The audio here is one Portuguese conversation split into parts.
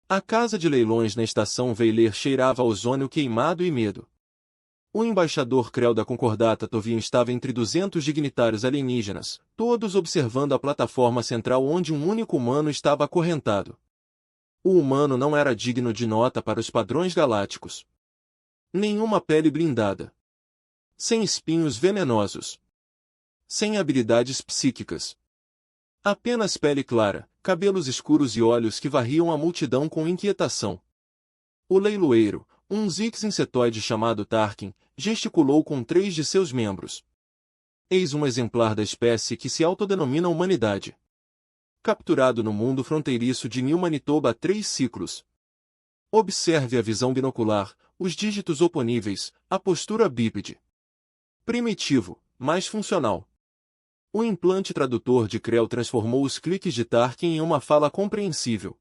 A casa de leilões na estação Veiler cheirava a ozônio queimado e medo. O embaixador Krell da Concordata Tovian estava entre 200 dignitários alienígenas, todos observando a plataforma central onde um único humano estava acorrentado. O humano não era digno de nota para os padrões galácticos. Nenhuma pele blindada. Sem espinhos venenosos. Sem habilidades psíquicas. Apenas pele clara, cabelos escuros e olhos que varriam a multidão com inquietação. O leiloeiro, um Zix insetoide chamado Tarkin, gesticulou com 3 de seus membros. Eis um exemplar da espécie que se autodenomina humanidade. Capturado no mundo fronteiriço de New Manitoba há 3 ciclos. Observe a visão binocular, os dígitos oponíveis, a postura bípede. Primitivo, mas funcional. O implante tradutor de Krell transformou os cliques de Tarkin em uma fala compreensível.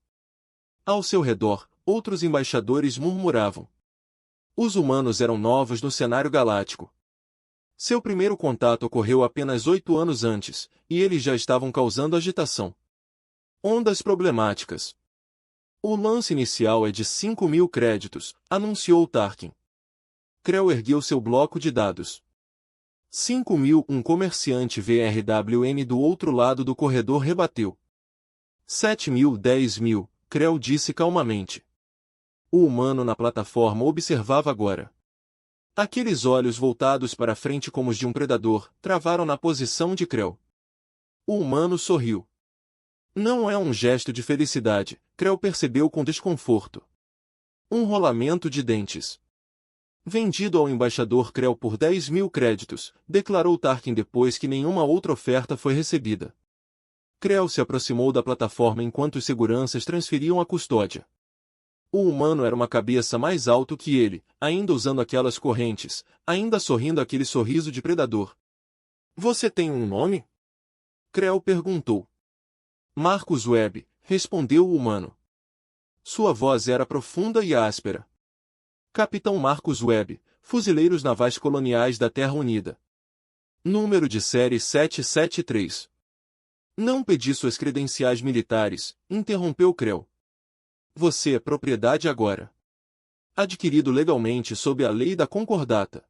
Ao seu redor, outros embaixadores murmuravam. Os humanos eram novos no cenário galáctico. Seu primeiro contato ocorreu apenas 8 anos antes, e eles já estavam causando agitação. Ondas problemáticas. O lance inicial é de 5.000 créditos, anunciou Tarkin. Krell ergueu seu bloco de dados. 5.000, um comerciante VRWN do outro lado do corredor rebateu. 7.000, 10.000, Krell disse calmamente. O humano na plataforma observava agora. Aqueles olhos voltados para frente como os de um predador, travaram na posição de Krell. O humano sorriu. Não é um gesto de felicidade, Krell percebeu com desconforto. Um rolamento de dentes. Vendido ao embaixador Krell por 10.000 créditos, declarou Tarkin depois que nenhuma outra oferta foi recebida. Krell se aproximou da plataforma enquanto os seguranças transferiam a custódia. O humano era uma cabeça mais alto que ele, ainda usando aquelas correntes, ainda sorrindo aquele sorriso de predador. Você tem um nome? Krell perguntou. Marcus Webb, respondeu o humano. Sua voz era profunda e áspera. Capitão Marcus Webb, Fuzileiros Navais Coloniais da Terra Unida. Número de série 773. Não pedi suas credenciais militares, interrompeu Krell. Você é propriedade agora. Adquirido legalmente sob a lei da Concordata.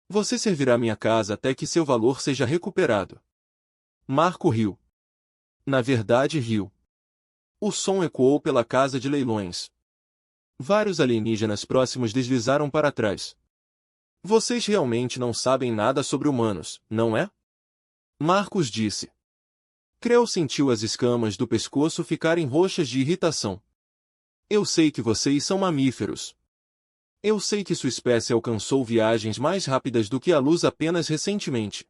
Você servirá minha casa até que seu valor seja recuperado. Marco riu. Na verdade riu. O som ecoou pela casa de leilões. Vários alienígenas próximos deslizaram para trás. Vocês realmente não sabem nada sobre humanos, não é? Marcos disse. Krell sentiu as escamas do pescoço ficarem roxas de irritação. Eu sei que vocês são mamíferos. Eu sei que sua espécie alcançou viagens mais rápidas do que a luz apenas recentemente.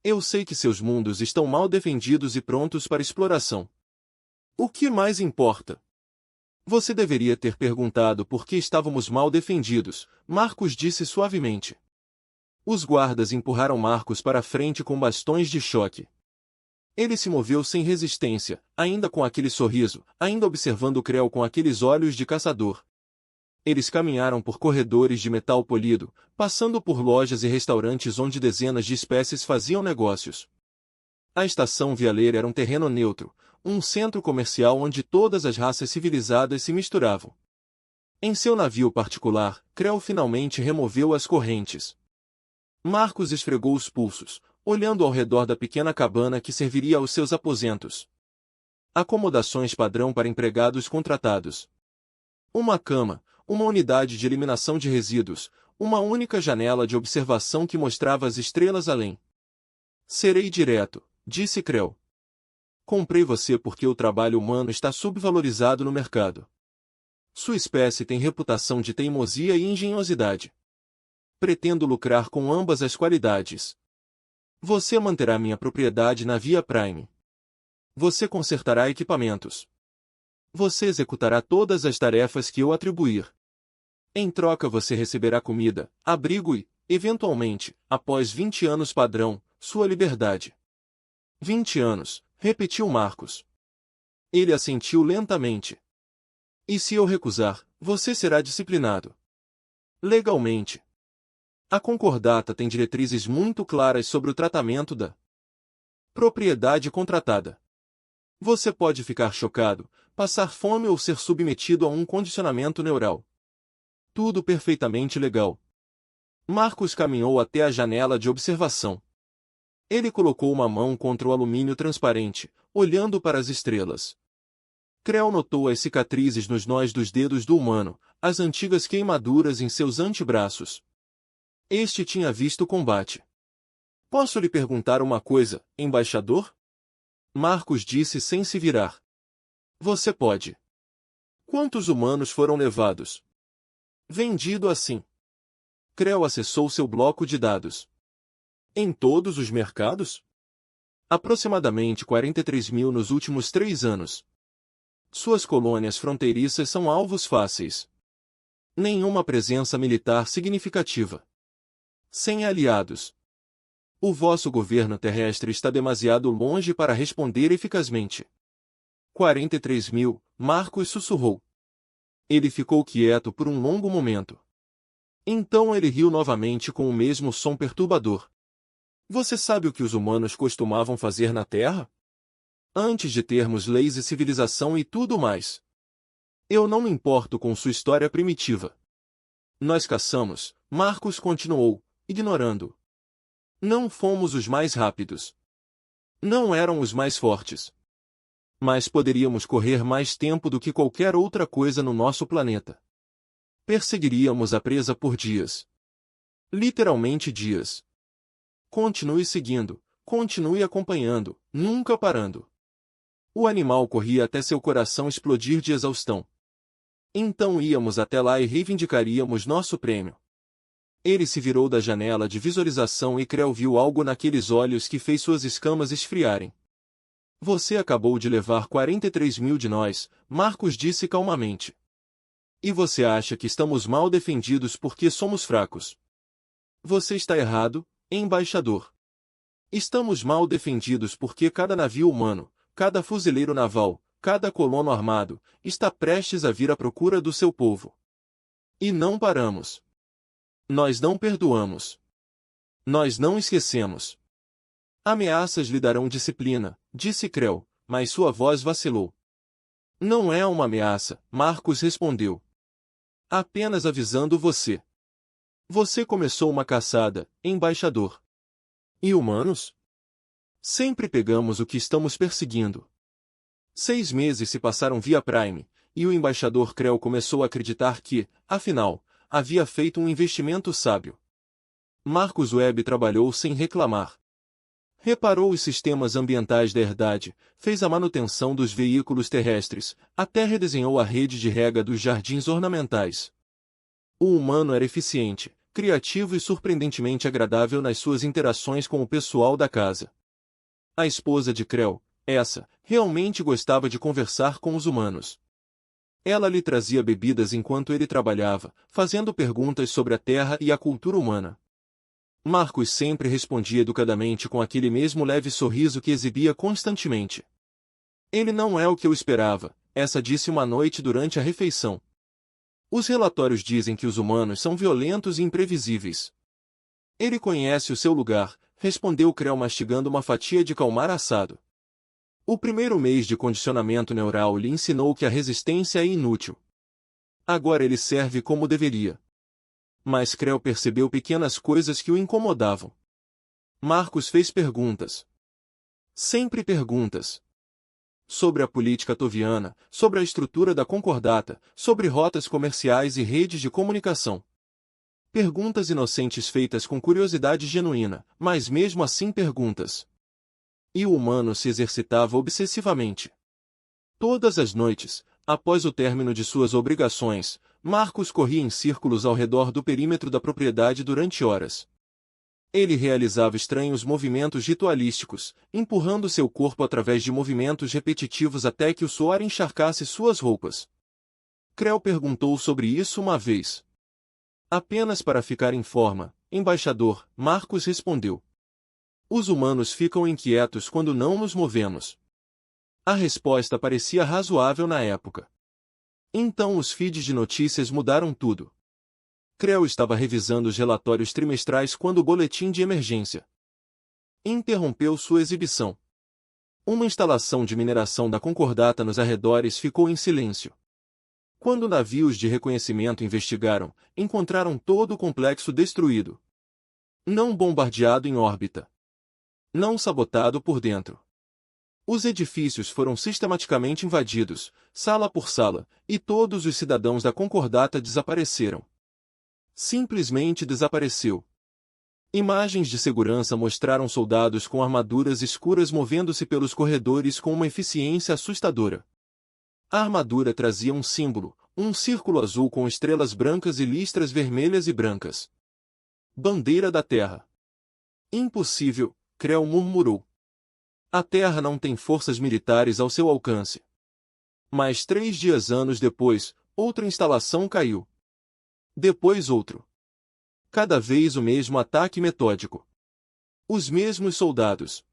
Eu sei que seus mundos estão mal defendidos e prontos para exploração. O que mais importa? Você deveria ter perguntado por que estávamos mal defendidos, Marcos disse suavemente. Os guardas empurraram Marcos para frente com bastões de choque. Ele se moveu sem resistência, ainda com aquele sorriso, ainda observando Krell com aqueles olhos de caçador. Eles caminharam por corredores de metal polido, passando por lojas e restaurantes onde dezenas de espécies faziam negócios. A estação Veiler era um terreno neutro, um centro comercial onde todas as raças civilizadas se misturavam. Em seu navio particular, Krell finalmente removeu as correntes. Marcos esfregou os pulsos, olhando ao redor da pequena cabana que serviria aos seus aposentos. Acomodações padrão para empregados contratados. Uma cama, uma unidade de eliminação de resíduos, uma única janela de observação que mostrava as estrelas além. Serei direto, disse Krell. Comprei você porque o trabalho humano está subvalorizado no mercado. Sua espécie tem reputação de teimosia e engenhosidade. Pretendo lucrar com ambas as qualidades. Você manterá minha propriedade na Via Prime. Você consertará equipamentos. Você executará todas as tarefas que eu atribuir. Em troca você receberá comida, abrigo e, eventualmente, após 20 anos padrão, sua liberdade. 20 anos, repetiu Marcos. Ele assentiu lentamente. E se eu recusar, você será disciplinado. Legalmente. A Concordata tem diretrizes muito claras sobre o tratamento da propriedade contratada. Você pode ficar chocado, passar fome ou ser submetido a um condicionamento neural. Tudo perfeitamente legal. Marcus caminhou até a janela de observação. Ele colocou uma mão contra o alumínio transparente, olhando para as estrelas. Creu notou as cicatrizes nos nós dos dedos do humano, as antigas queimaduras em seus antebraços. Este tinha visto combate. Posso lhe perguntar uma coisa, embaixador? Marcus disse sem se virar. Você pode. Quantos humanos foram levados? Vendido assim. Creu acessou seu bloco de dados. Em todos os mercados? Aproximadamente 43 mil nos últimos 3 anos. Suas colônias fronteiriças são alvos fáceis. Nenhuma presença militar significativa. Sem aliados. O vosso governo terrestre está demasiado longe para responder eficazmente. 43 mil, Marcus sussurrou. Ele ficou quieto por um longo momento. Então ele riu novamente com o mesmo som perturbador. Você sabe o que os humanos costumavam fazer na Terra? Antes de termos leis e civilização e tudo mais. Eu não me importo com sua história primitiva. Nós caçamos, Marcus continuou, ignorando. Não fomos os mais rápidos. Não eram os mais fortes. Mas poderíamos correr mais tempo do que qualquer outra coisa no nosso planeta. Perseguiríamos a presa por dias. Literalmente dias. Continue seguindo, continue acompanhando, nunca parando. O animal corria até seu coração explodir de exaustão. Então íamos até lá e reivindicaríamos nosso prêmio. Ele se virou da janela de visualização e Creu viu algo naqueles olhos que fez suas escamas esfriarem. Você acabou de levar 43 mil de nós, Marcus disse calmamente. E você acha que estamos mal defendidos porque somos fracos? Você está errado, embaixador. Estamos mal defendidos porque cada navio humano, cada fuzileiro naval, cada colono armado, está prestes a vir à procura do seu povo. E não paramos. Nós não perdoamos. Nós não esquecemos. Ameaças lhe darão disciplina, disse Creu, mas sua voz vacilou. Não é uma ameaça, Marcus respondeu. Apenas avisando você. Você começou uma caçada, embaixador. E humanos? Sempre pegamos o que estamos perseguindo. 6 meses se passaram via Prime, e o embaixador Creu começou a acreditar que, afinal, havia feito um investimento sábio. Marcus Webb trabalhou sem reclamar. Reparou os sistemas ambientais da herdade, fez a manutenção dos veículos terrestres, até redesenhou a rede de rega dos jardins ornamentais. O humano era eficiente, criativo e surpreendentemente agradável nas suas interações com o pessoal da casa. A esposa de Creu, essa, realmente gostava de conversar com os humanos. Ela lhe trazia bebidas enquanto ele trabalhava, fazendo perguntas sobre a terra e a cultura humana. Marcus sempre respondia educadamente com aquele mesmo leve sorriso que exibia constantemente. Ele não é o que eu esperava, essa disse uma noite durante a refeição. Os relatórios dizem que os humanos são violentos e imprevisíveis. Ele conhece o seu lugar, respondeu Creu mastigando uma fatia de calmar assado. O primeiro mês de condicionamento neural lhe ensinou que a resistência é inútil. Agora ele serve como deveria. Mas Creu percebeu pequenas coisas que o incomodavam. Marcus fez perguntas. Sempre perguntas. Sobre a política toviana, sobre a estrutura da concordata, sobre rotas comerciais e redes de comunicação. Perguntas inocentes feitas com curiosidade genuína, mas mesmo assim perguntas. E o humano se exercitava obsessivamente. Todas as noites, após o término de suas obrigações, Marcus corria em círculos ao redor do perímetro da propriedade durante horas. Ele realizava estranhos movimentos ritualísticos, empurrando seu corpo através de movimentos repetitivos até que o suor encharcasse suas roupas. Creu perguntou sobre isso uma vez. Apenas para ficar em forma, embaixador, Marcus respondeu. Os humanos ficam inquietos quando não nos movemos. A resposta parecia razoável na época. Então os feeds de notícias mudaram tudo. Creu estava revisando os relatórios trimestrais quando o boletim de emergência interrompeu sua exibição. Uma instalação de mineração da Concordata nos arredores ficou em silêncio. Quando navios de reconhecimento investigaram, encontraram todo o complexo destruído. Não bombardeado em órbita. Não sabotado por dentro. Os edifícios foram sistematicamente invadidos, sala por sala, e todos os cidadãos da Concordata desapareceram. Simplesmente desapareceu. Imagens de segurança mostraram soldados com armaduras escuras movendo-se pelos corredores com uma eficiência assustadora. A armadura trazia um símbolo, um círculo azul com estrelas brancas e listras vermelhas e brancas. Bandeira da Terra. Impossível, Creel murmurou. A Terra não tem forças militares ao seu alcance. Mas 3 dias anos depois, outra instalação caiu. Depois outro. Cada vez o mesmo ataque metódico. Os mesmos soldados.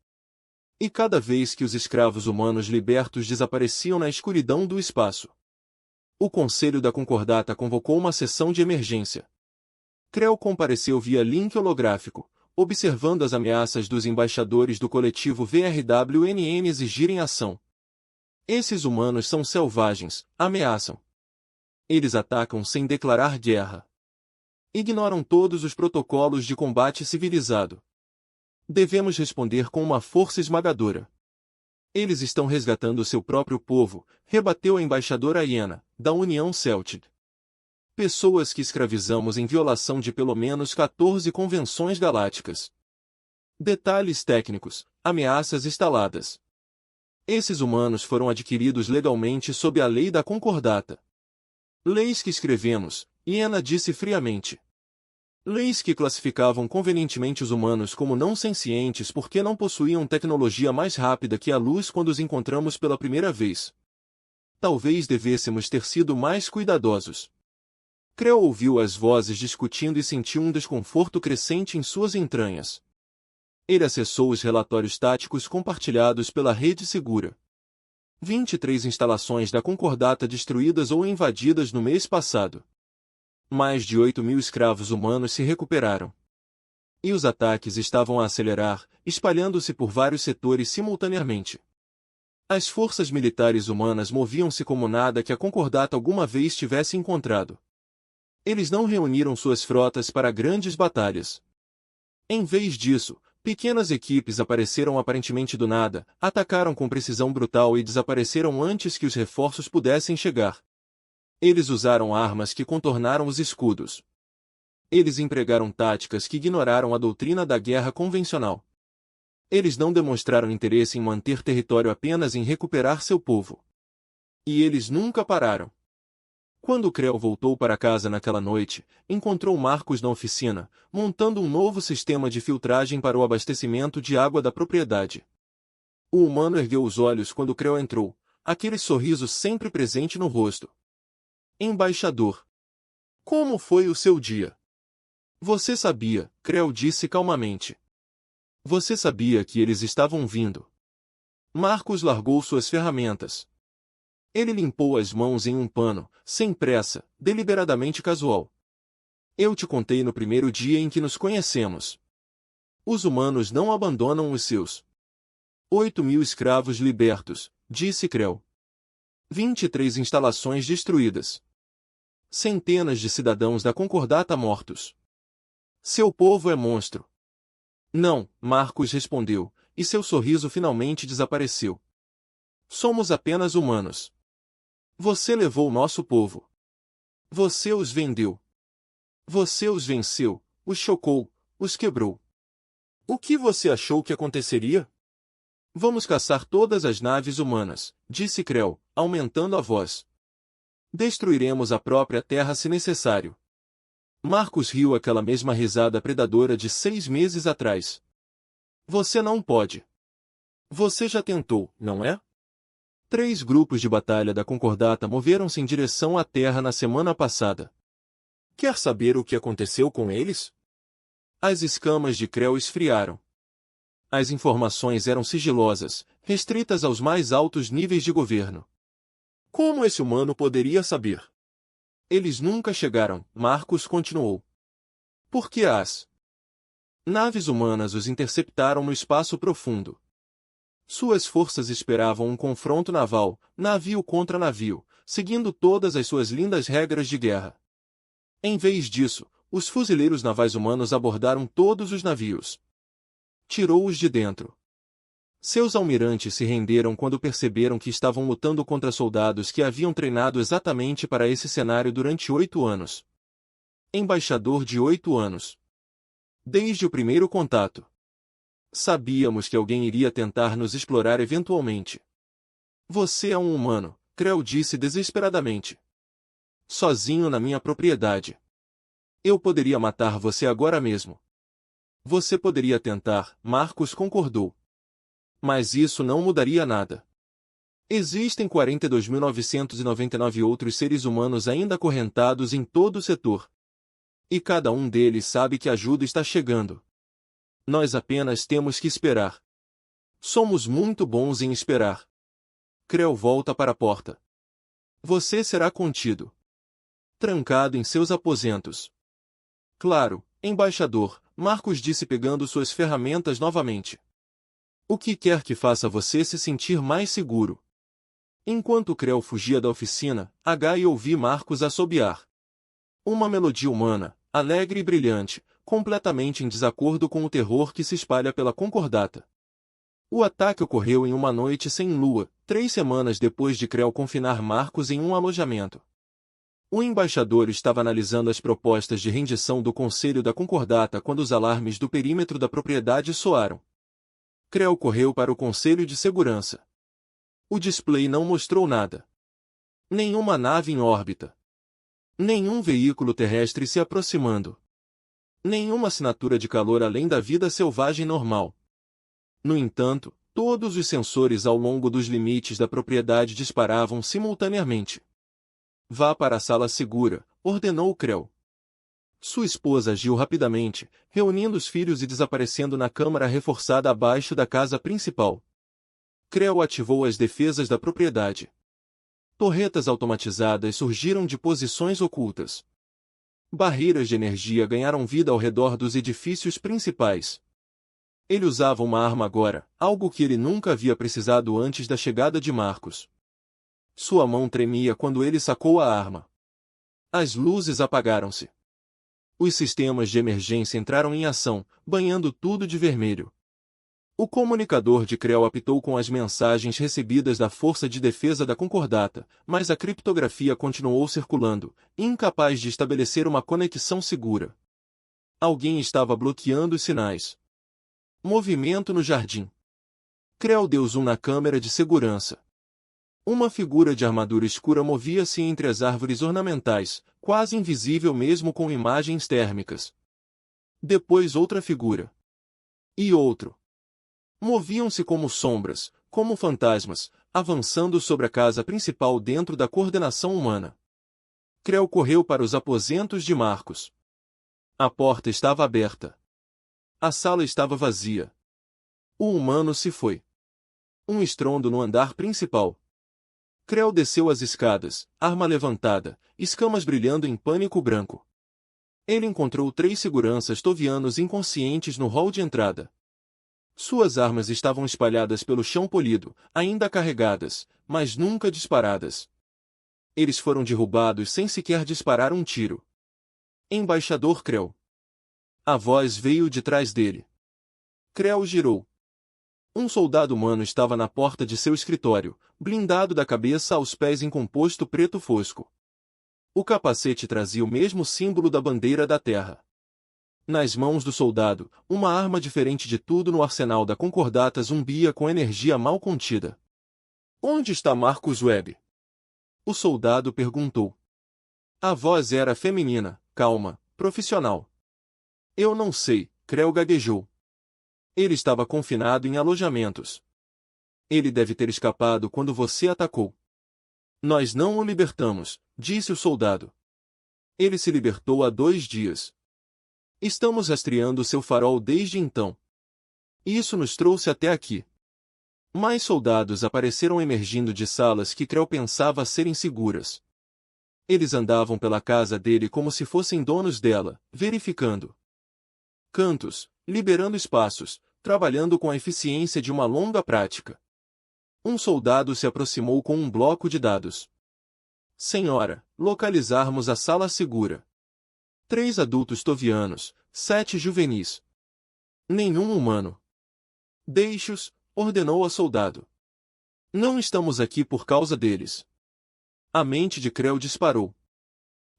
E cada vez que os escravos humanos libertos desapareciam na escuridão do espaço. O Conselho da Concordata convocou uma sessão de emergência. Creel compareceu via link holográfico, observando as ameaças dos embaixadores do coletivo VRWNM exigirem ação. Esses humanos são selvagens, ameaçam. Eles atacam sem declarar guerra. Ignoram todos os protocolos de combate civilizado. Devemos responder com uma força esmagadora. Eles estão resgatando seu próprio povo, rebateu a embaixadora Iena, da União Celtic. Pessoas que escravizamos em violação de pelo menos 14 convenções galácticas. Detalhes técnicos, ameaças instaladas. Esses humanos foram adquiridos legalmente sob a lei da Concordata. Leis que escrevemos, Iena disse friamente. Leis que classificavam convenientemente os humanos como não sencientes porque não possuíam tecnologia mais rápida que a luz quando os encontramos pela primeira vez. Talvez devêssemos ter sido mais cuidadosos. Creel ouviu as vozes discutindo e sentiu um desconforto crescente em suas entranhas. Ele acessou os relatórios táticos compartilhados pela rede segura. 23 instalações da Concordata destruídas ou invadidas no mês passado. Mais de 8.000 escravos humanos se recuperaram. E os ataques estavam a acelerar, espalhando-se por vários setores simultaneamente. As forças militares humanas moviam-se como nada que a Concordata alguma vez tivesse encontrado. Eles não reuniram suas frotas para grandes batalhas. Em vez disso, pequenas equipes apareceram aparentemente do nada, atacaram com precisão brutal e desapareceram antes que os reforços pudessem chegar. Eles usaram armas que contornaram os escudos. Eles empregaram táticas que ignoraram a doutrina da guerra convencional. Eles não demonstraram interesse em manter território apenas em recuperar seu povo. E eles nunca pararam. Quando Creel voltou para casa naquela noite, encontrou Marcus na oficina, montando um novo sistema de filtragem para o abastecimento de água da propriedade. O humano ergueu os olhos quando Creel entrou, aquele sorriso sempre presente no rosto. Embaixador. Como foi o seu dia? Você sabia, Creel disse calmamente. Você sabia que eles estavam vindo. Marcus largou suas ferramentas. Ele limpou as mãos em um pano, sem pressa, deliberadamente casual. Eu te contei no primeiro dia em que nos conhecemos. Os humanos não abandonam os seus. 8.000 escravos libertos, disse Creel. 23 instalações destruídas. Centenas de cidadãos da Concordata mortos. Seu povo é monstro. Não, Marcus respondeu, e seu sorriso finalmente desapareceu. Somos apenas humanos. Você levou nosso povo. Você os vendeu. Você os venceu, os chocou, os quebrou. O que você achou que aconteceria? Vamos caçar todas as naves humanas, disse Creel, aumentando a voz. Destruiremos a própria Terra se necessário. Marcus riu aquela mesma risada predadora de 6 meses atrás. Você não pode. Você já tentou, não é? 3 grupos de batalha da Concordata moveram-se em direção à Terra na semana passada. Quer saber o que aconteceu com eles? As escamas de Creel esfriaram. As informações eram sigilosas, restritas aos mais altos níveis de governo. Como esse humano poderia saber? Eles nunca chegaram, Marcus continuou. Porque as naves humanas os interceptaram no espaço profundo. Suas forças esperavam um confronto naval, navio contra navio, seguindo todas as suas lindas regras de guerra. Em vez disso, os fuzileiros navais humanos abordaram todos os navios. Tirou-os de dentro. Seus almirantes se renderam quando perceberam que estavam lutando contra soldados que haviam treinado exatamente para esse cenário durante 8 anos. Embaixador de 8 anos. Desde o primeiro contato. Sabíamos que alguém iria tentar nos explorar eventualmente. Você é um humano, Creu disse desesperadamente. Sozinho na minha propriedade. Eu poderia matar você agora mesmo. Você poderia tentar, Marcos concordou. Mas isso não mudaria nada. Existem 42.999 outros seres humanos ainda acorrentados em todo o setor. E cada um deles sabe que a ajuda está chegando. Nós apenas temos que esperar. Somos muito bons em esperar. Creu volta para a porta. Você será contido. Trancado em seus aposentos. Claro, embaixador, Marcos disse pegando suas ferramentas novamente. O que quer que faça você se sentir mais seguro. Enquanto Creu fugia da oficina, H e ouvi Marcos assobiar. Uma melodia humana, alegre e brilhante, completamente em desacordo com o terror que se espalha pela concordata. O ataque ocorreu em uma noite sem lua, 3 semanas depois de Creu confinar Marcos em um alojamento. O embaixador estava analisando as propostas de rendição do Conselho da Concordata quando os alarmes do perímetro da propriedade soaram. Creu correu para o Conselho de Segurança. O display não mostrou nada. Nenhuma nave em órbita. Nenhum veículo terrestre se aproximando. Nenhuma assinatura de calor além da vida selvagem normal. No entanto, todos os sensores ao longo dos limites da propriedade disparavam simultaneamente. Vá para a sala segura, ordenou Creu. Sua esposa agiu rapidamente, reunindo os filhos e desaparecendo na câmara reforçada abaixo da casa principal. Creu ativou as defesas da propriedade. Torretas automatizadas surgiram de posições ocultas. Barreiras de energia ganharam vida ao redor dos edifícios principais. Ele usava uma arma agora, algo que ele nunca havia precisado antes da chegada de Marcos. Sua mão tremia quando ele sacou a arma. As luzes apagaram-se. Os sistemas de emergência entraram em ação, banhando tudo de vermelho. O comunicador de Creu apitou com as mensagens recebidas da Força de Defesa da Concordata, mas a criptografia continuou circulando, incapaz de estabelecer uma conexão segura. Alguém estava bloqueando os sinais. Movimento no jardim. Creu deu zoom na câmera de segurança. Uma figura de armadura escura movia-se entre as árvores ornamentais, quase invisível mesmo com imagens térmicas. Depois outra figura. E outro. Moviam-se como sombras, como fantasmas, avançando sobre a casa principal dentro da coordenação humana. Creu correu para os aposentos de Marcos. A porta estava aberta. A sala estava vazia. O humano se foi. Um estrondo no andar principal. Creu desceu as escadas, arma levantada, escamas brilhando em pânico branco. Ele encontrou 3 seguranças tovianos inconscientes no hall de entrada. Suas armas estavam espalhadas pelo chão polido, ainda carregadas, mas nunca disparadas. Eles foram derrubados sem sequer disparar um tiro. Embaixador Creu. A voz veio de trás dele. Creu girou. Um soldado humano estava na porta de seu escritório, blindado da cabeça aos pés em composto preto fosco. O capacete trazia o mesmo símbolo da bandeira da terra. Nas mãos do soldado, uma arma diferente de tudo no arsenal da concordata zumbia com energia mal contida. Onde está Marcus Webb? O soldado perguntou. A voz era feminina, calma, profissional. Eu não sei, Creu gaguejou. Ele estava confinado em alojamentos. Ele deve ter escapado quando você atacou. Nós não o libertamos, disse o soldado. Ele se libertou há 2 dias. Estamos rastreando seu farol desde então. Isso nos trouxe até aqui. Mais soldados apareceram emergindo de salas que Creu pensava serem seguras. Eles andavam pela casa dele como se fossem donos dela, verificando cantos, liberando espaços, trabalhando com a eficiência de uma longa prática. Um soldado se aproximou com um bloco de dados. Senhora, localizarmos a sala segura. 3 adultos tovianos, 7 juvenis. Nenhum humano. Deixe-os, ordenou a soldado. Não estamos aqui por causa deles. A mente de Creu disparou.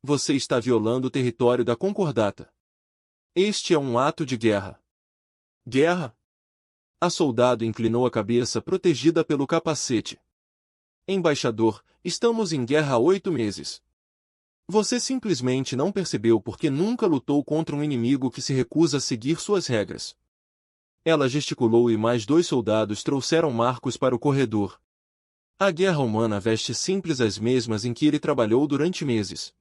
Você está violando o território da Concordata. Este é um ato de guerra. Guerra? A soldado inclinou a cabeça protegida pelo capacete. Embaixador, estamos em guerra há 8 meses. Você simplesmente não percebeu porque nunca lutou contra um inimigo que se recusa a seguir suas regras. Ela gesticulou e mais 2 soldados trouxeram Marcos para o corredor. A guerra humana veste simples as mesmas em que ele trabalhou durante meses.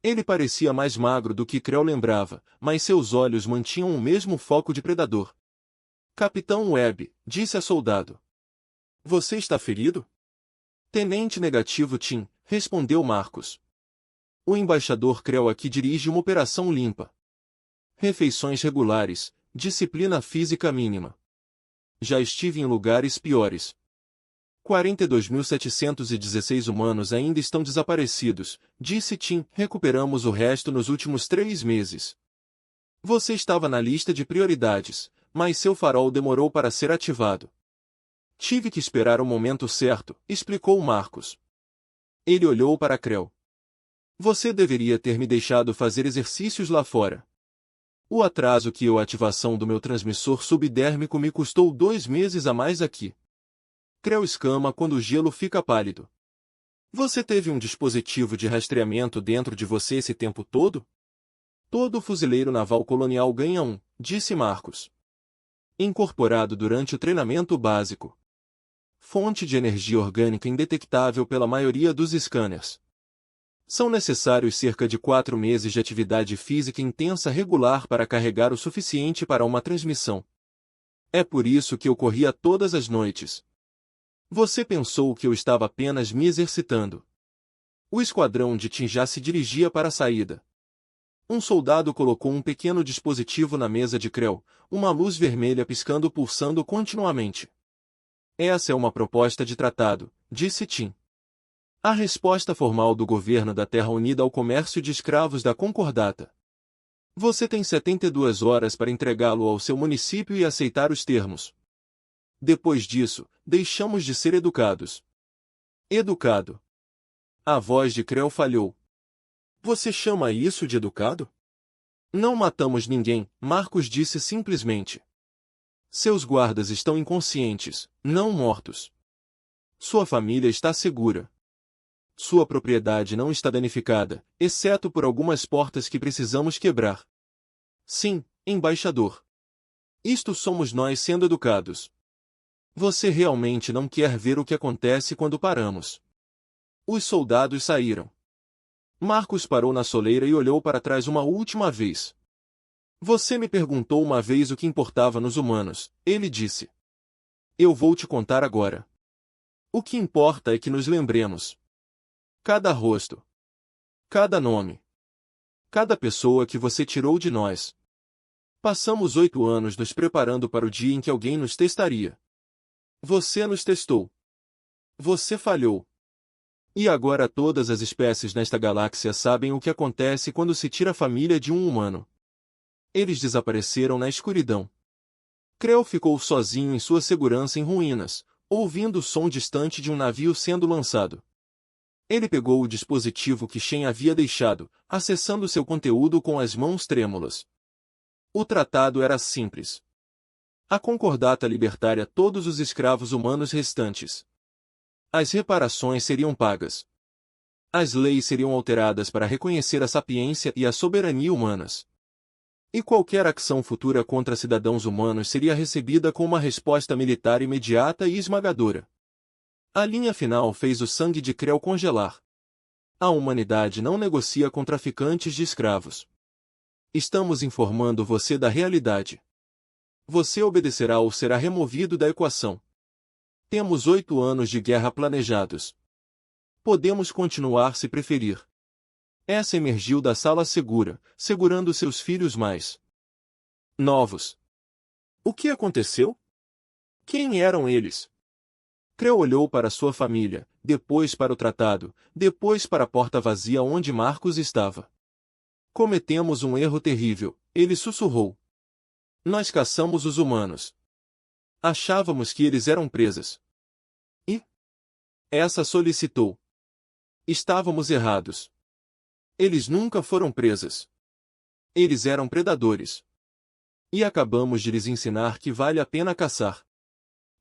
Ele parecia mais magro do que Creu lembrava, mas seus olhos mantinham o mesmo foco de predador. Capitão Webb, disse a soldado. Você está ferido? Tenente negativo Tim, respondeu Marcos. O embaixador Creu aqui dirige uma operação limpa. Refeições regulares, disciplina física mínima. Já estive em lugares piores. 42.716 humanos ainda estão desaparecidos, disse Tim. Recuperamos o resto nos últimos 3 meses. Você estava na lista de prioridades, mas seu farol demorou para ser ativado. Tive que esperar o momento certo, explicou Marcos. Ele olhou para Creu. Você deveria ter me deixado fazer exercícios lá fora. O atraso que a ativação do meu transmissor subdérmico me custou 2 meses a mais aqui. Creu escama quando o gelo fica pálido. Você teve um dispositivo de rastreamento dentro de você esse tempo todo? Todo fuzileiro naval colonial ganha um, disse Marcos. Incorporado durante o treinamento básico. Fonte de energia orgânica indetectável pela maioria dos scanners. São necessários cerca de 4 meses de atividade física intensa regular para carregar o suficiente para uma transmissão. É por isso que eu corria todas as noites. Você pensou que eu estava apenas me exercitando. O esquadrão de Tim já se dirigia para a saída. Um soldado colocou um pequeno dispositivo na mesa de Creu, uma luz vermelha piscando pulsando continuamente. Essa é uma proposta de tratado, disse Tim. A resposta formal do governo da Terra Unida ao comércio de escravos da Concordata. Você tem 72 horas para entregá-lo ao seu município e aceitar os termos. Depois disso, deixamos de ser educados. Educado. A voz de Creu falhou. Você chama isso de educado? Não matamos ninguém, Marcos disse simplesmente. Seus guardas estão inconscientes, não mortos. Sua família está segura. Sua propriedade não está danificada, exceto por algumas portas que precisamos quebrar. Sim, embaixador. Isto somos nós sendo educados. Você realmente não quer ver o que acontece quando paramos. Os soldados saíram. Marcos parou na soleira e olhou para trás uma última vez. Você me perguntou uma vez o que importava nos humanos, ele disse. Eu vou te contar agora. O que importa é que nos lembremos. Cada rosto. Cada nome. Cada pessoa que você tirou de nós. Passamos 8 anos nos preparando para o dia em que alguém nos testaria. Você nos testou. Você falhou. E agora todas as espécies nesta galáxia sabem o que acontece quando se tira a família de um humano. Eles desapareceram na escuridão. Creu ficou sozinho em sua segurança em ruínas, ouvindo o som distante de um navio sendo lançado. Ele pegou o dispositivo que Shen havia deixado, acessando seu conteúdo com as mãos trêmulas. O tratado era simples. A Concordata libertaria todos os escravos humanos restantes. As reparações seriam pagas. As leis seriam alteradas para reconhecer a sapiência e a soberania humanas. E qualquer ação futura contra cidadãos humanos seria recebida com uma resposta militar imediata e esmagadora. A linha final fez o sangue de Creu congelar. A humanidade não negocia com traficantes de escravos. Estamos informando você da realidade. Você obedecerá ou será removido da equação. Temos 8 anos de guerra planejados. Podemos continuar se preferir. Essa emergiu da sala segura, segurando seus filhos mais novos. O que aconteceu? Quem eram eles? Creu olhou para sua família, depois para o tratado, depois para a porta vazia onde Marcos estava. Cometemos um erro terrível, ele sussurrou. Nós caçamos os humanos. Achávamos que eles eram presas. E? Essa solicitou. Estávamos errados. Eles nunca foram presas. Eles eram predadores. E acabamos de lhes ensinar que vale a pena caçar.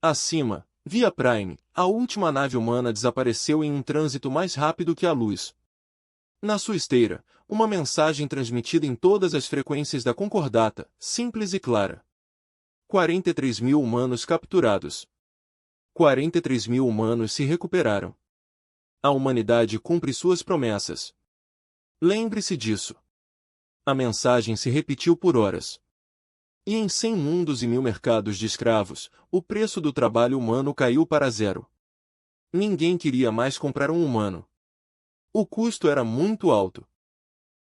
Acima, via Prime, a última nave humana desapareceu em um trânsito mais rápido que a luz. Na sua esteira, uma mensagem transmitida em todas as frequências da concordata, simples e clara. 43 mil humanos capturados. 43 mil humanos se recuperaram. A humanidade cumpre suas promessas. Lembre-se disso. A mensagem se repetiu por horas. E em 100 mundos e 1000 mercados de escravos, o preço do trabalho humano caiu para zero. Ninguém queria mais comprar um humano. O custo era muito alto.